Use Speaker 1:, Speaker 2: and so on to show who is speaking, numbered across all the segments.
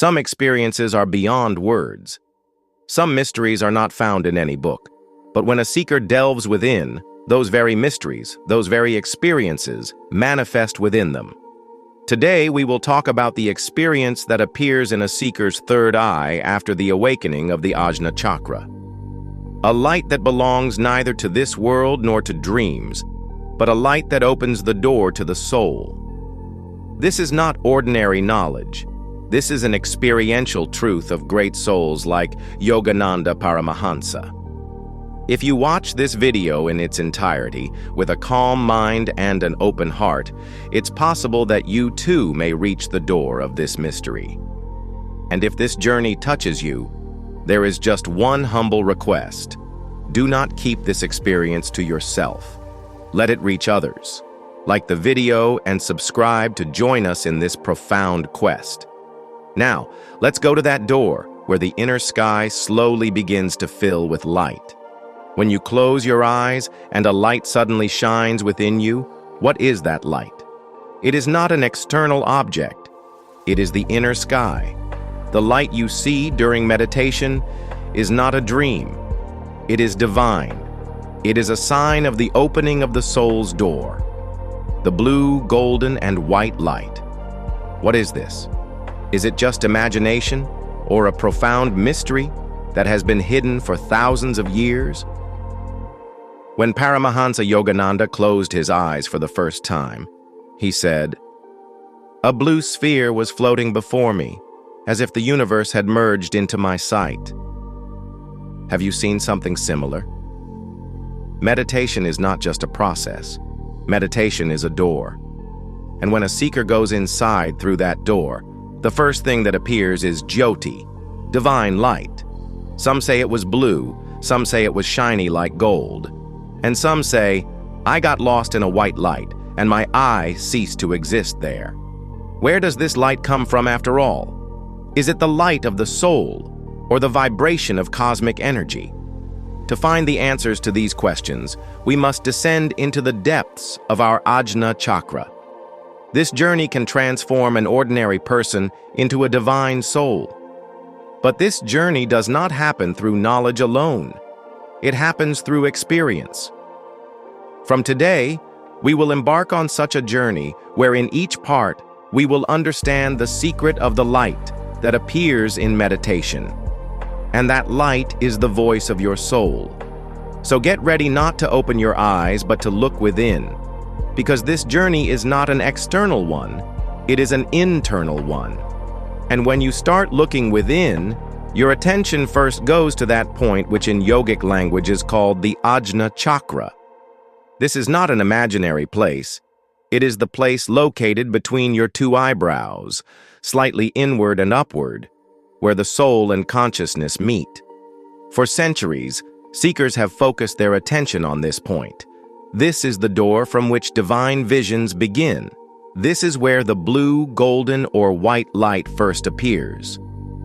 Speaker 1: Some experiences are beyond words. Some mysteries are not found in any book. But when a seeker delves within, those very mysteries, those very experiences, manifest within them. Today, we will talk about the experience that appears in a seeker's third eye after the awakening of the Ajna chakra. A light that belongs neither to this world nor to dreams, but a light that opens the door to the soul. This is not ordinary knowledge. This is an experiential truth of great souls like Yogananda Paramahansa. If you watch this video in its entirety, with a calm mind and an open heart, it's possible that you too may reach the door of this mystery. And if this journey touches you, there is just one humble request. Do not keep this experience to yourself. Let it reach others. Like the video and subscribe to join us in this profound quest. Now, let's go to that door where the inner sky slowly begins to fill with light. When you close your eyes and a light suddenly shines within you, what is that light? It is not an external object. It is the inner sky. The light you see during meditation is not a dream. It is divine. It is a sign of the opening of the soul's door. The blue, golden, and white light. What is this? Is it just imagination or a profound mystery that has been hidden for thousands of years? When Paramahansa Yogananda closed his eyes for the first time, he said, "A blue sphere was floating before me, as if the universe had merged into my sight." Have you seen something similar? Meditation is not just a process. Meditation is a door. And when a seeker goes inside through that door, the first thing that appears is Jyoti, divine light. Some say it was blue, some say it was shiny like gold. And some say, I got lost in a white light, and my eye ceased to exist there. Where does this light come from after all? Is it the light of the soul, or the vibration of cosmic energy? To find the answers to these questions, we must descend into the depths of our Ajna chakra. This journey can transform an ordinary person into a divine soul. But this journey does not happen through knowledge alone. It happens through experience. From today, we will embark on such a journey where in each part we will understand the secret of the light that appears in meditation. And that light is the voice of your soul. So get ready not to open your eyes but to look within, because this journey is not an external one, it is an internal one. And when you start looking within, your attention first goes to that point which in yogic language is called the Ajna chakra. This is not an imaginary place. It is the place located between your two eyebrows, slightly inward and upward, where the soul and consciousness meet. For centuries, seekers have focused their attention on this point. This is the door from which divine visions begin. This is where the blue, golden, or white light first appears.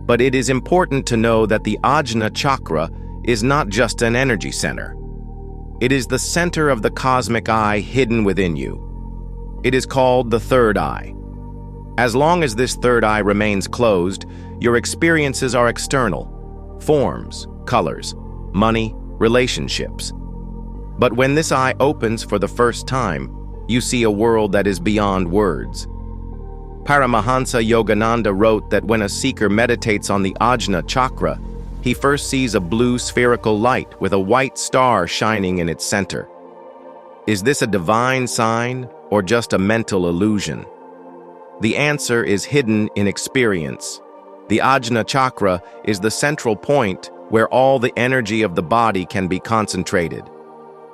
Speaker 1: But it is important to know that the Ajna chakra is not just an energy center. It is the center of the cosmic eye hidden within you. It is called the third eye. As long as this third eye remains closed, your experiences are external: forms, colors, money, relationships. But when this eye opens for the first time, you see a world that is beyond words. Paramahansa Yogananda wrote that when a seeker meditates on the Ajna chakra, he first sees a blue spherical light with a white star shining in its center. Is this a divine sign or just a mental illusion? The answer is hidden in experience. The Ajna chakra is the central point where all the energy of the body can be concentrated.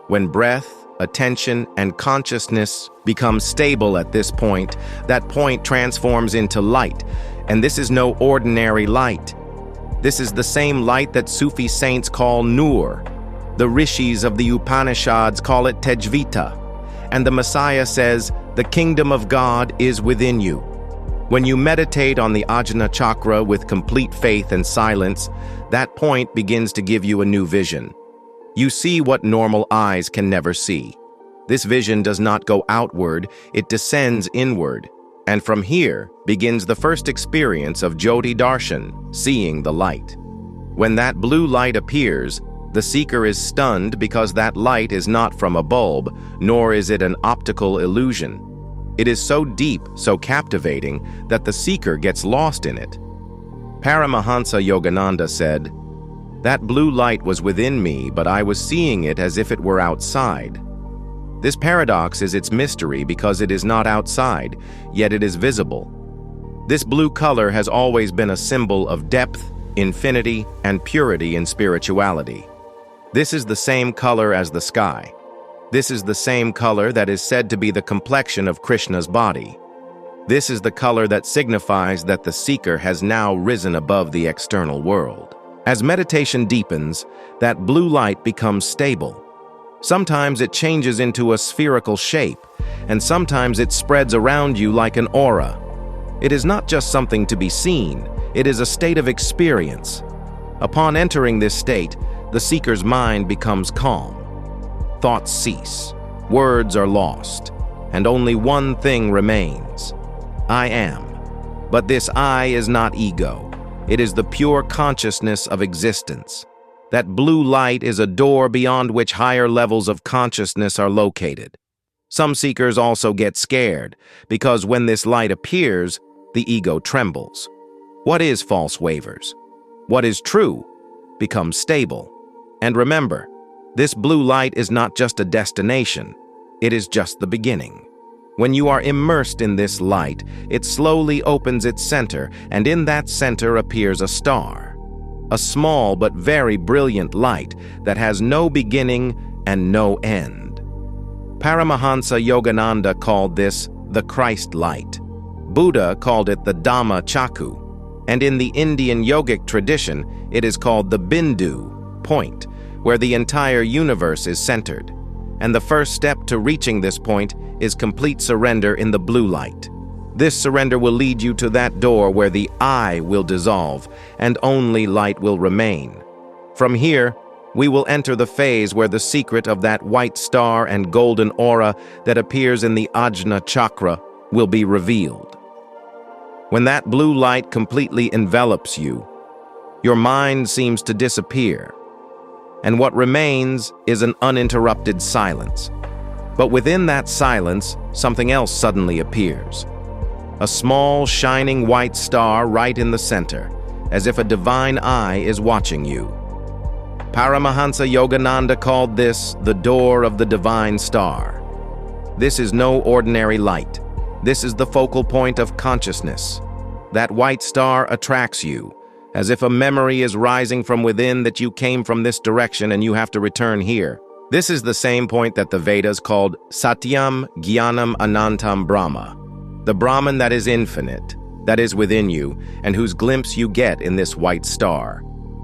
Speaker 1: When breath, attention, and consciousness become stable at this point, that point transforms into light, and this is no ordinary light. This is the same light that Sufi saints call Nur. The rishis of the Upanishads call it Tejvita, and the Messiah says, the kingdom of God is within you. When you meditate on the Ajna chakra with complete faith and silence, that point begins to give you a new vision. You see what normal eyes can never see. This vision does not go outward, it descends inward. And from here begins the first experience of Jyoti Darshan, seeing the light. When that blue light appears, the seeker is stunned because that light is not from a bulb, nor is it an optical illusion. It is so deep, so captivating, that the seeker gets lost in it. Paramahansa Yogananda said, "That blue light was within me, but I was seeing it as if it were outside." This paradox is its mystery because it is not outside, yet it is visible. This blue color has always been a symbol of depth, infinity, and purity in spirituality. This is the same color as the sky. This is the same color that is said to be the complexion of Krishna's body. This is the color that signifies that the seeker has now risen above the external world. As meditation deepens, that blue light becomes stable. Sometimes it changes into a spherical shape, and sometimes it spreads around you like an aura. It is not just something to be seen, it is a state of experience. Upon entering this state, the seeker's mind becomes calm. Thoughts cease, words are lost, and only one thing remains: I am. But this I is not ego. It is the pure consciousness of existence. That blue light is a door beyond which higher levels of consciousness are located. Some seekers also get scared, because when this light appears, the ego trembles. What is false wavers? What is true becomes stable. And remember, this blue light is not just a destination, it is just the beginning. When you are immersed in this light, it slowly opens its center, and in that center appears a star. A small but very brilliant light that has no beginning and no end. Paramahansa Yogananda called this the Christ light. Buddha called it the Dhamma Chaku, and in the Indian yogic tradition, it is called the Bindu, point, where the entire universe is centered. And the first step to reaching this point is complete surrender in the blue light. This surrender will lead you to that door where the I will dissolve and only light will remain. From here, we will enter the phase where the secret of that white star and golden aura that appears in the Ajna chakra will be revealed. When that blue light completely envelops you, your mind seems to disappear, and what remains is an uninterrupted silence. But within that silence, something else suddenly appears. A small, shining white star right in the center, as if a divine eye is watching you. Paramahansa Yogananda called this the door of the divine star. This is no ordinary light. This is the focal point of consciousness. That white star attracts you, as if a memory is rising from within that you came from this direction and you have to return here. This is the same point that the Vedas called Satyam Jnanam Anantam Brahma, the Brahman that is infinite, that is within you, and whose glimpse you get in this white star.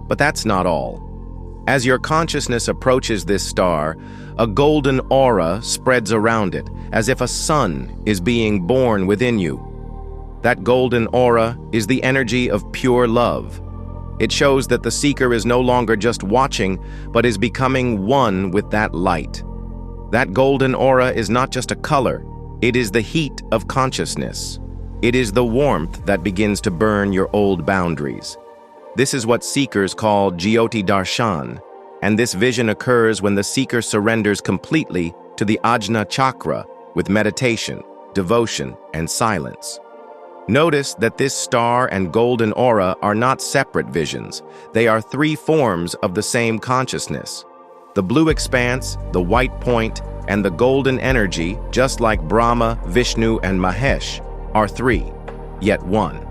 Speaker 1: But that's not all. As your consciousness approaches this star, a golden aura spreads around it, as if a sun is being born within you. That golden aura is the energy of pure love. It shows that the seeker is no longer just watching, but is becoming one with that light. That golden aura is not just a color, it is the heat of consciousness. It is the warmth that begins to burn your old boundaries. This is what seekers call Jyoti Darshan, and this vision occurs when the seeker surrenders completely to the Ajna chakra with meditation, devotion, and silence. Notice that this star and golden aura are not separate visions. They are three forms of the same consciousness. The blue expanse, the white point, and the golden energy, just like Brahma, Vishnu, and Mahesh, are three, yet one.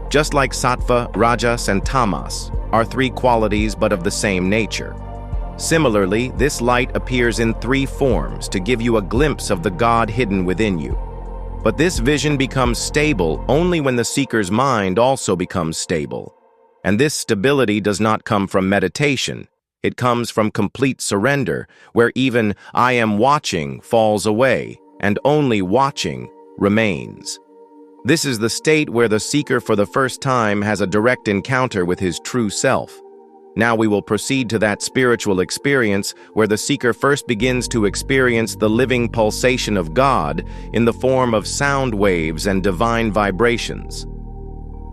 Speaker 1: Just like Sattva, Rajas, and Tamas are three qualities but of the same nature. Similarly, this light appears in three forms to give you a glimpse of the God hidden within you. But this vision becomes stable only when the seeker's mind also becomes stable. And this stability does not come from meditation. It comes from complete surrender, where even I am watching falls away, and only watching remains. This is the state where the seeker for the first time has a direct encounter with his true self. Now we will proceed to that spiritual experience where the seeker first begins to experience the living pulsation of God in the form of sound waves and divine vibrations.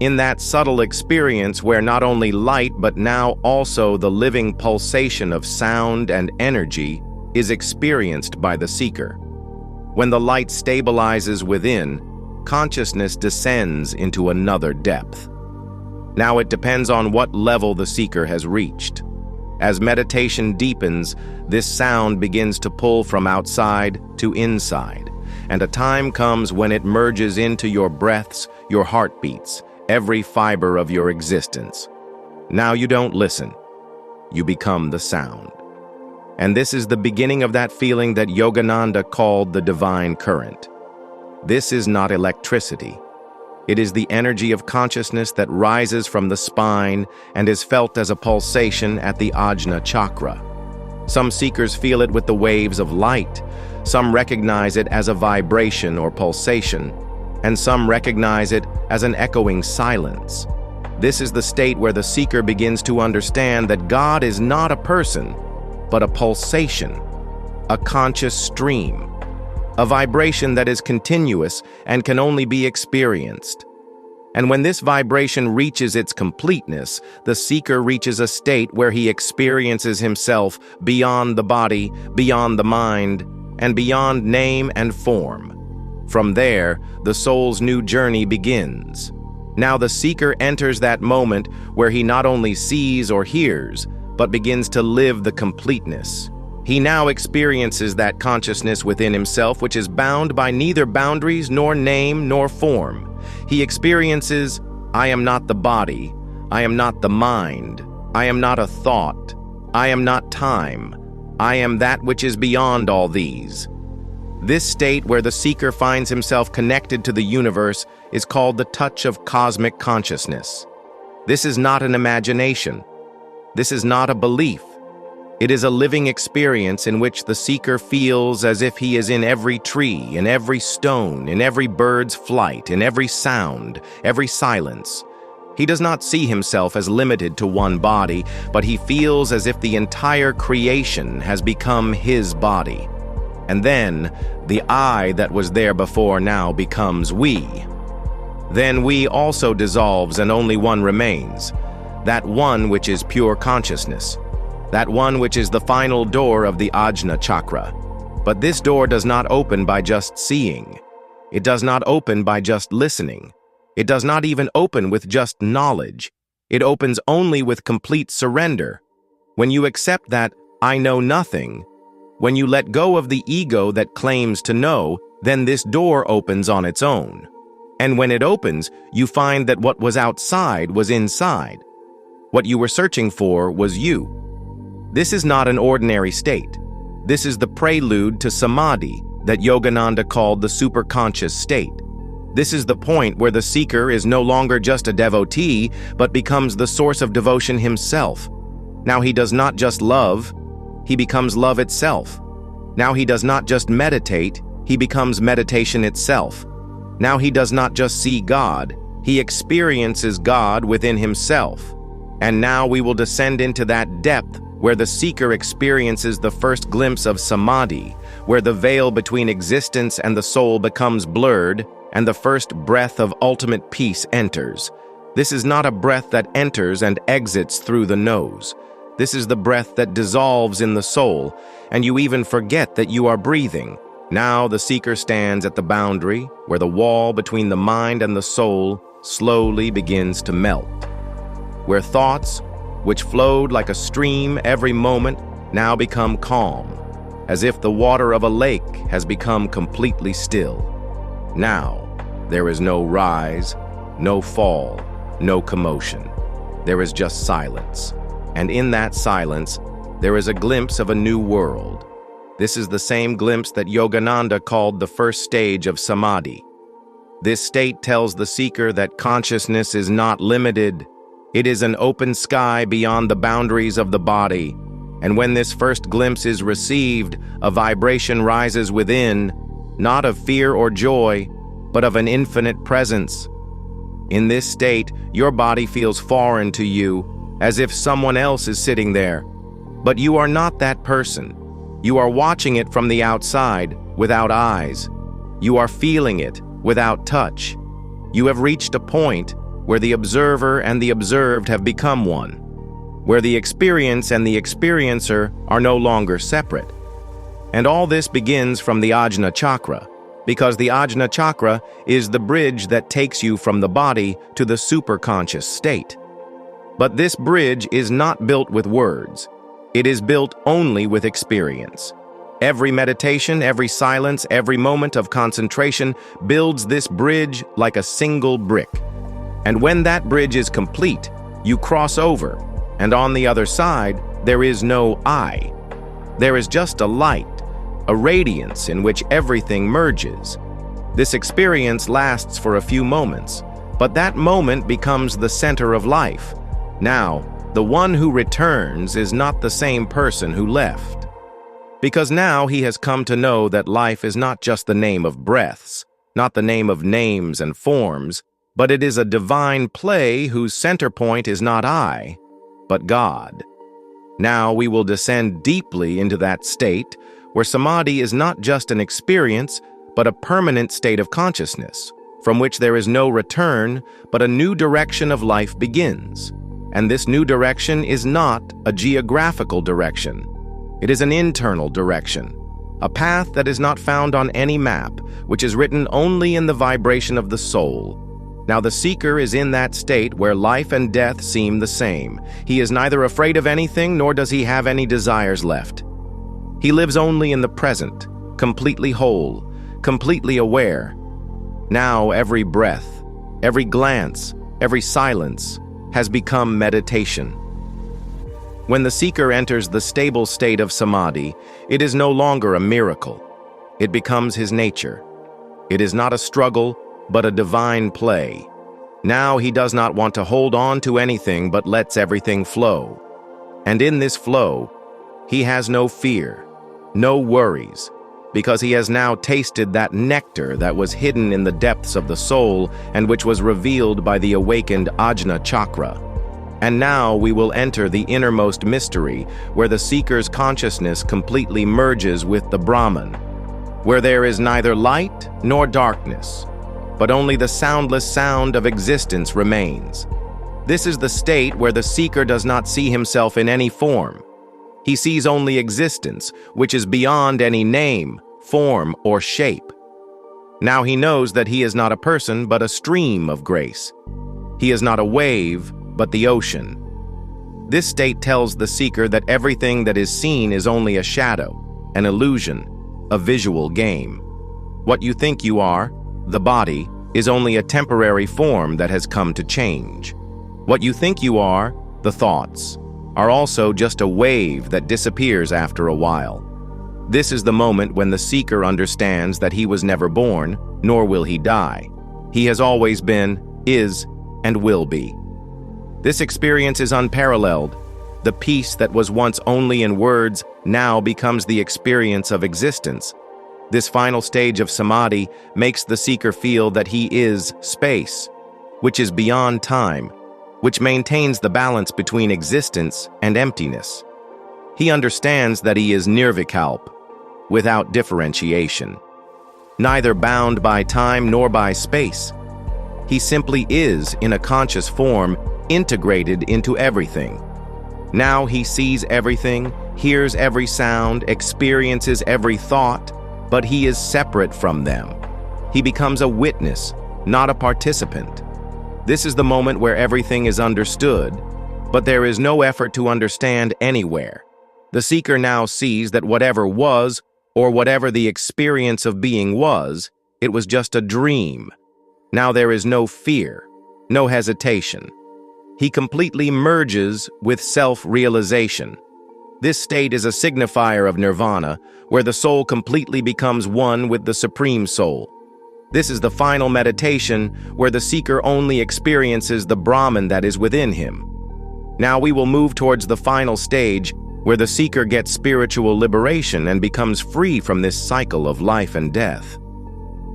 Speaker 1: In that subtle experience where not only light but now also the living pulsation of sound and energy is experienced by the seeker. When the light stabilizes within, consciousness descends into another depth. Now it depends on what level the seeker has reached. As meditation deepens, this sound begins to pull from outside to inside, and a time comes when it merges into your breaths, your heartbeats, every fiber of your existence. Now you don't listen. You become the sound. And this is the beginning of that feeling that Yogananda called the divine current. This is not electricity. It is the energy of consciousness that rises from the spine and is felt as a pulsation at the Ajna chakra. Some seekers feel it with the waves of light, some recognize it as a vibration or pulsation, and some recognize it as an echoing silence. This is the state where the seeker begins to understand that God is not a person, but a pulsation, a conscious stream, a vibration that is continuous and can only be experienced. And when this vibration reaches its completeness, the seeker reaches a state where he experiences himself beyond the body, beyond the mind, and beyond name and form. From there, the soul's new journey begins. Now the seeker enters that moment where he not only sees or hears, but begins to live the completeness. He now experiences that consciousness within himself which is bound by neither boundaries nor name nor form. He experiences, I am not the body, I am not the mind, I am not a thought, I am not time, I am that which is beyond all these. This state where the seeker finds himself connected to the universe is called the touch of cosmic consciousness. This is not an imagination. This is not a belief. It is a living experience in which the seeker feels as if he is in every tree, in every stone, in every bird's flight, in every sound, every silence. He does not see himself as limited to one body, but he feels as if the entire creation has become his body. And then, the I that was there before now becomes we. Then we also dissolves and only one remains, that one which is pure consciousness. That one which is the final door of the Ajna chakra. But this door does not open by just seeing. It does not open by just listening. It does not even open with just knowledge. It opens only with complete surrender. When you accept that, I know nothing, when you let go of the ego that claims to know, then this door opens on its own. And when it opens, you find that what was outside was inside. What you were searching for was you. This is not an ordinary state. This is the prelude to samadhi that Yogananda called the superconscious state. This is the point where the seeker is no longer just a devotee, but becomes the source of devotion himself. Now he does not just love, he becomes love itself. Now he does not just meditate, he becomes meditation itself. Now he does not just see God, he experiences God within himself. And now we will descend into that depth where the seeker experiences the first glimpse of samadhi, where the veil between existence and the soul becomes blurred, and the first breath of ultimate peace enters. This is not a breath that enters and exits through the nose. This is the breath that dissolves in the soul, and you even forget that you are breathing. Now the seeker stands at the boundary, where the wall between the mind and the soul slowly begins to melt. Where thoughts, which flowed like a stream every moment, now become calm, as if the water of a lake has become completely still. Now, there is no rise, no fall, no commotion. There is just silence. And in that silence, there is a glimpse of a new world. This is the same glimpse that Yogananda called the first stage of samadhi. This state tells the seeker that consciousness is not limited. It is an open sky beyond the boundaries of the body. And when this first glimpse is received, a vibration rises within, not of fear or joy, but of an infinite presence. In this state, your body feels foreign to you, as if someone else is sitting there. But you are not that person. You are watching it from the outside, without eyes. You are feeling it, without touch. You have reached a point where the observer and the observed have become one, where the experience and the experiencer are no longer separate. And all this begins from the Ajna chakra, because the Ajna chakra is the bridge that takes you from the body to the superconscious state. But this bridge is not built with words. It is built only with experience. Every meditation, every silence, every moment of concentration builds this bridge like a single brick. And when that bridge is complete, you cross over, and on the other side, there is no I. There is just a light, a radiance in which everything merges. This experience lasts for a few moments, but that moment becomes the center of life. Now, the one who returns is not the same person who left. Because now he has come to know that life is not just the name of breaths, not the name of names and forms, but it is a divine play whose center point is not I, but God. Now we will descend deeply into that state where samadhi is not just an experience, but a permanent state of consciousness, from which there is no return, but a new direction of life begins. And this new direction is not a geographical direction. It is an internal direction, a path that is not found on any map, which is written only in the vibration of the soul. Now the seeker is in that state where life and death seem the same. He is neither afraid of anything, nor does he have any desires left. He lives only in the present, completely whole, completely aware. Now every breath, every glance, every silence has become meditation. When the seeker enters the stable state of samadhi, it is no longer a miracle. It becomes his nature. It is not a struggle, but a divine play. Now he does not want to hold on to anything but lets everything flow. And in this flow, he has no fear, no worries, because he has now tasted that nectar that was hidden in the depths of the soul and which was revealed by the awakened Ajna chakra. And now we will enter the innermost mystery, where the seeker's consciousness completely merges with the Brahman, where there is neither light nor darkness, but only the soundless sound of existence remains. This is the state where the seeker does not see himself in any form. He sees only existence, which is beyond any name, form, or shape. Now he knows that he is not a person, but a stream of grace. He is not a wave, but the ocean. This state tells the seeker that everything that is seen is only a shadow, an illusion, a visual game. What you think you are, the body, is only a temporary form that has come to change. What you think you are, the thoughts, are also just a wave that disappears after a while. This is the moment when the seeker understands that he was never born, nor will he die. He has always been, is, and will be. This experience is unparalleled. The peace that was once only in words now becomes the experience of existence. This final stage of samadhi makes the seeker feel that he is space, which is beyond time, which maintains the balance between existence and emptiness. He understands that he is nirvikalp, without differentiation, neither bound by time nor by space. He simply is in a conscious form, integrated into everything. Now he sees everything, hears every sound, experiences every thought, but he is separate from them. He becomes a witness, not a participant. This is the moment where everything is understood, but there is no effort to understand anywhere. The seeker now sees that whatever was, or whatever the experience of being was, it was just a dream. Now there is no fear, no hesitation. He completely merges with self-realization. This state is a signifier of nirvana, where the soul completely becomes one with the Supreme Soul. This is the final meditation where the seeker only experiences the Brahman that is within him. Now we will move towards the final stage where the seeker gets spiritual liberation and becomes free from this cycle of life and death.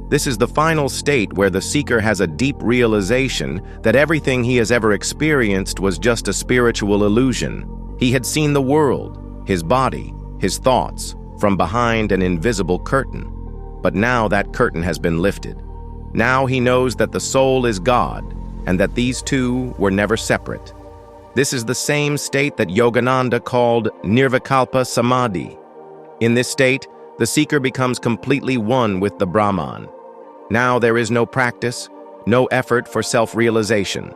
Speaker 1: This is the final state where the seeker has a deep realization that everything he has ever experienced was just a spiritual illusion. He had seen the world, his body, his thoughts, from behind an invisible curtain. But now that curtain has been lifted. Now he knows that the soul is God, and that these two were never separate. This is the same state that Yogananda called Nirvikalpa Samadhi. In this state, the seeker becomes completely one with the Brahman. Now there is no practice, no effort for self-realization.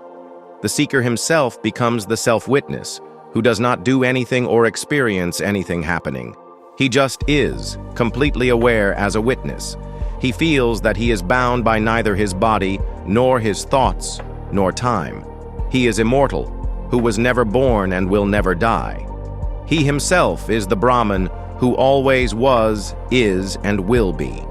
Speaker 1: The seeker himself becomes the self-witness, who does not do anything or experience anything happening. He just is, completely aware as a witness. He feels that he is bound by neither his body, nor his thoughts, nor time. He is immortal, who was never born and will never die. He himself is the Brahman, who always was, is, and will be.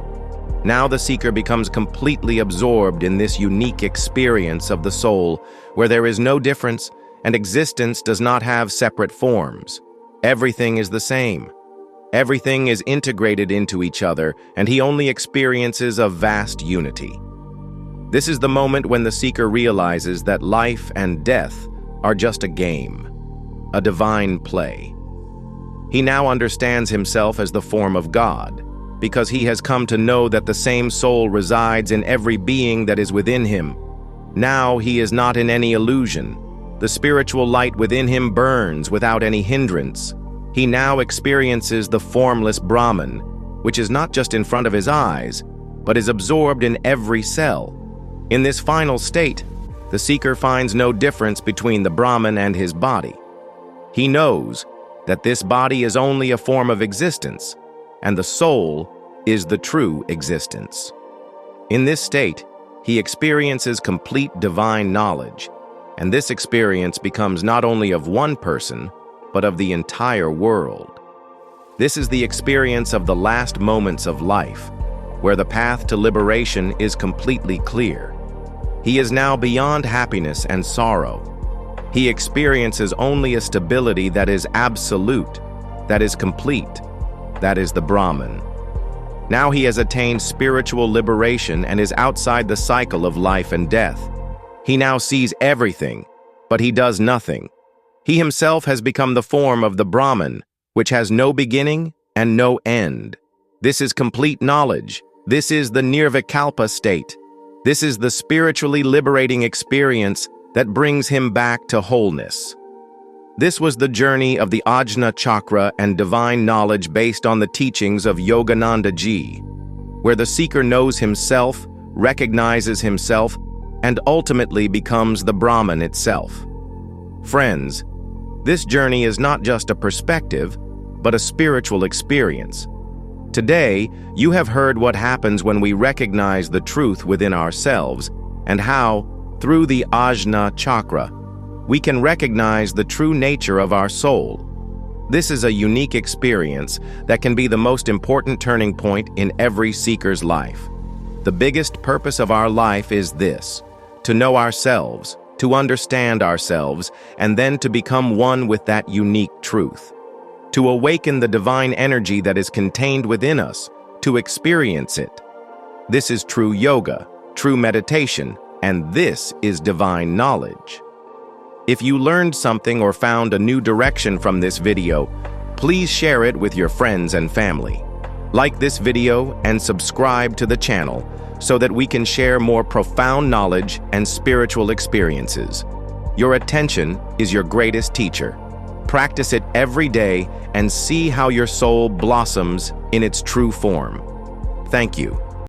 Speaker 1: Now the seeker becomes completely absorbed in this unique experience of the soul, where there is no difference, and existence does not have separate forms. Everything is the same. Everything is integrated into each other, and he only experiences a vast unity. This is the moment when the seeker realizes that life and death are just a game, a divine play. He now understands himself as the form of God, because he has come to know that the same soul resides in every being that is within him. Now he is not in any illusion. The spiritual light within him burns without any hindrance. He now experiences the formless Brahman, which is not just in front of his eyes, but is absorbed in every cell. In this final state, the seeker finds no difference between the Brahman and his body. He knows that this body is only a form of existence, and the soul is the true existence. In this state, he experiences complete divine knowledge, and this experience becomes not only of one person, but of the entire world. This is the experience of the last moments of life, where the path to liberation is completely clear. He is now beyond happiness and sorrow. He experiences only a stability that is absolute, that is complete, that is the Brahman. Now he has attained spiritual liberation and is outside the cycle of life and death. He now sees everything, but he does nothing. He himself has become the form of the Brahman, which has no beginning and no end. This is complete knowledge. This is the Nirvikalpa state. This is the spiritually liberating experience that brings him back to wholeness. This was the journey of the Ajna Chakra and divine knowledge based on the teachings of Yogananda Ji, where the seeker knows himself, recognizes himself, and ultimately becomes the Brahman itself. Friends, this journey is not just a perspective, but a spiritual experience. Today, you have heard what happens when we recognize the truth within ourselves, and how, through the Ajna Chakra, we can recognize the true nature of our soul. This is a unique experience that can be the most important turning point in every seeker's life. The biggest purpose of our life is this: to know ourselves, to understand ourselves, and then to become one with that unique truth. To awaken the divine energy that is contained within us, to experience it. This is true yoga, true meditation, and this is divine knowledge. If you learned something or found a new direction from this video, please share it with your friends and family. Like this video and subscribe to the channel so that we can share more profound knowledge and spiritual experiences. Your attention is your greatest teacher. Practice it every day and see how your soul blossoms in its true form. Thank you.